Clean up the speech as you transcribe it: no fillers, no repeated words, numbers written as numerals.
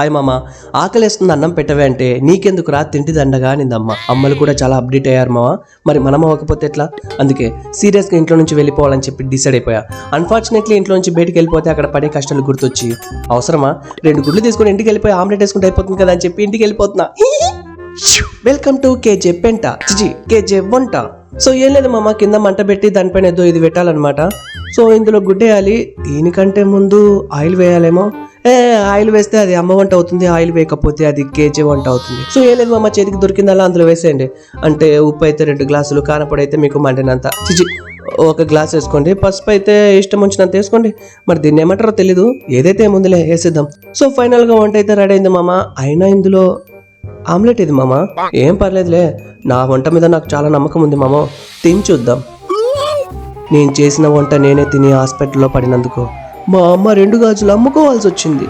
Hi మామ, ఆకలేస్తుంది అన్నం పెట్టవే అంటే నీకెందుకు రా తింటి దండగా అనిందమ్మ. అమ్మలు కూడా చాలా అప్డేట్ అయ్యారు మామ. మరి మనం అవ్వకపోతే ఎట్లా? అందుకే సీరియస్గా ఇంట్లో నుంచి వెళ్ళిపోవాలని చెప్పి డిసైడ్ అయిపోయా. అన్ఫార్చునేట్లీ ఇంట్లో నుంచి బయటికి వెళ్ళిపోతే అక్కడ పడే కష్టాలు గుర్తొచ్చి అవసరమా 2 గుడ్లు తీసుకొని ఇంటికి వెళ్ళిపోయి ఆమ్లెట్ వేసుకుంటే అయిపోతుంది కదా అని చెప్పి ఇంటికి వెళ్ళిపోతున్నా. వెల్కమ్ టు కేజే పెంట కేజే వంట. సో ఏం లేదు మామ, కింద మంట పెట్టి దానిపైన ఏదో ఇది పెట్టాలన్నమాట. సో ఇందులో గుడ్డేయాలి. దీనికంటే ముందు ఆయిల్ వేయాలేమో. ఆయిల్ వేస్తే అది అమ్మ వంట అవుతుంది, ఆయిల్ వేయకపోతే అది కేజీ వంట అవుతుంది. సో ఏం లేదు మామ, చేతికి దొరికిందల్లా అందులో వేసేయండి. అంటే ఉప్పు అయితే 2 గ్లాసులు, కారపొడి అయితే మీకు మండినంత, 1 గ్లాస్ వేసుకోండి. పసుపు అయితే ఇష్టం వచ్చినంత వేసుకోండి. మరి దీన్ని ఏమంటారో తెలీదు, ఏదైతే ఏముందిలే వేసేద్దాం. సో ఫైనల్ గా వంట అయితే రెడీ అయింది మామ. అయినా ఇందులో ఆమ్లెట్ ఇది మామ. ఏం పర్లేదులే, నా వంట మీద నాకు చాలా నమ్మకం ఉంది మామ. తిని చూద్దాం. నేను చేసిన వంట నేనే తిని హాస్పిటల్లో పడినందుకు మా అమ్మ 2 గాజులు అమ్ముకోవాల్సి వచ్చింది.